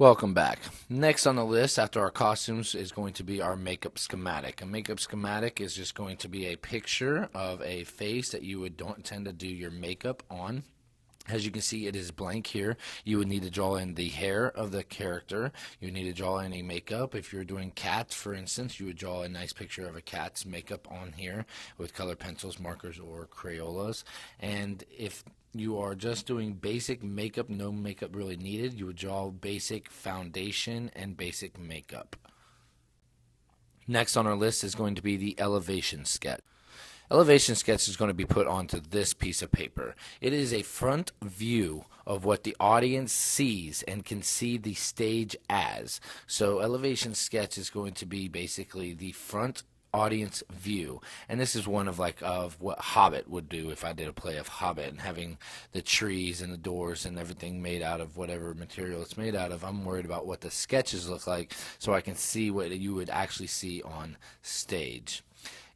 Welcome back. Next on the list after our costumes is going to be our makeup schematic. A makeup schematic is just going to be a picture of a face that you would don't intend to do your makeup on. As you can see, it is blank here. You would need to draw in the hair of the character. You would need to draw in a makeup. If you're doing cats, for instance, you would draw a nice picture of a cat's makeup on here with colored pencils, markers, or Crayolas. And if you are just doing basic makeup, no makeup really needed, you would draw basic foundation and basic makeup. Next on our list is going to be the elevation sketch. Elevation sketch is going to be put onto this piece of paper. It is a front view of what the audience sees and can see the stage as. So elevation sketch is going to be basically the front audience view, and this is one of what Hobbit would do if I did a play of Hobbit, and having the trees and the doors and everything made out of whatever material it's made out of. I'm worried about what the sketches look like so I can see what you would actually see on stage.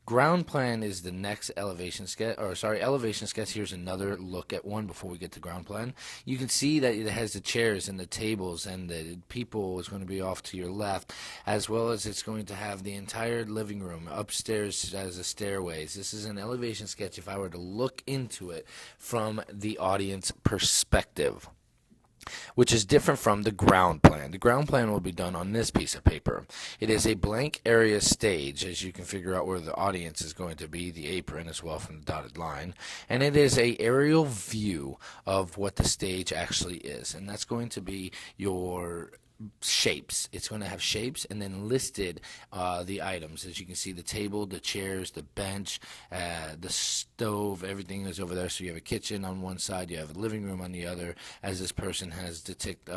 Ground plan is the next elevation sketch, elevation sketch. Here's another look at one before we get to ground plan. You can see that it has the chairs and the tables, and the people is going to be off to your left, as well as it's going to have the entire living room upstairs as a stairways. This is an elevation sketch if I were to look into it from the audience perspective, which is different from the ground plan. The ground plan will be done on this piece of paper. It is a blank area stage, as you can figure out where the audience is going to be, the apron as well from the dotted line, and it is a aerial view of what the stage actually is, and that's going to be your shapes. It's going to have shapes and then listed the items. As you can see, the table, the chairs, the bench, the stove, everything is over there. So you have a kitchen on one side, you have a living room on the other, as this person has depict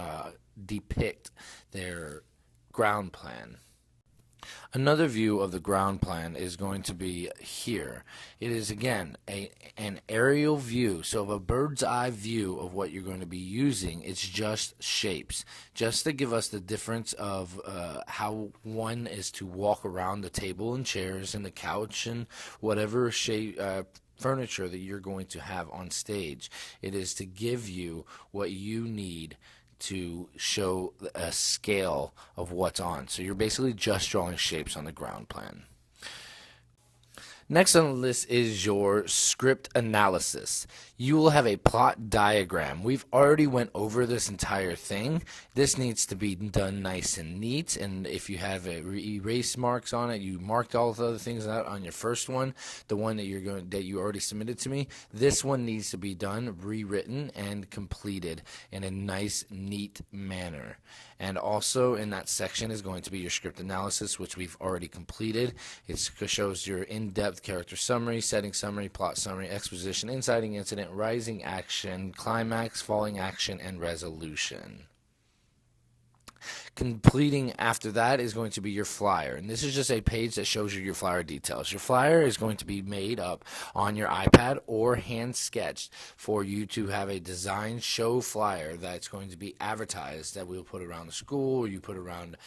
their ground plan. Another view of the ground plan is going to be here. It is, again, an aerial view, so a bird's eye view of what you're going to be using. It's just shapes, just to give us the difference of how one is to walk around the table and chairs and the couch and whatever shape furniture that you're going to have on stage. It is to give you what you need to show a scale of what's on. So you're basically just drawing shapes on the ground plan. Next on the list is your script analysis. You will have a plot diagram. We've already went over this entire thing. This needs to be done nice and neat, and if you have erase marks on it, you marked all the other things out on your first one, the one that you already submitted to me. This one needs to be done, rewritten, and completed in a nice, neat manner. And also in that section is going to be your script analysis, which we've already completed. It shows your in-depth character summary, setting summary, plot summary, exposition, inciting incident, rising action, climax, falling action, and resolution. Completing after that is going to be your flyer, and this is just a page that shows you your flyer details. Your flyer is going to be made up on your iPad or hand sketched for you to have a design show flyer that's going to be advertised, that we'll put around the school, or you put around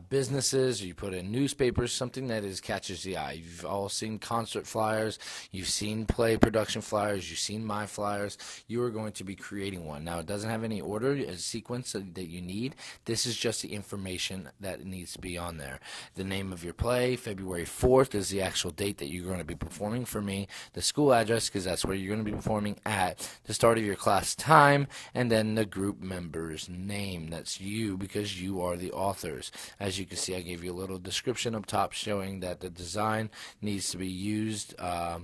businesses, or you put in newspapers, something that catches the eye. You've all seen concert flyers, you've seen play production flyers, you've seen my flyers. You are going to be creating one. Now, it doesn't have any order, a sequence that you need. This is just the information that needs to be on there. The name of your play, February 4th is the actual date that you're going to be performing for me, the school address, because that's where you're going to be performing at, the start of your class time, and then the group member's name. That's you, because you are the authors. As you can see, I gave you a little description up top showing that the design needs to be used to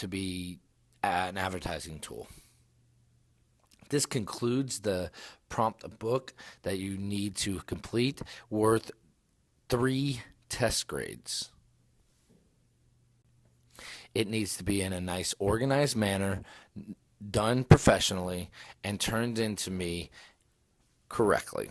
be an advertising tool. This concludes the prompt book that you need to complete, worth 3 test grades. It needs to be in a nice, organized manner, done professionally, and turned into me correctly.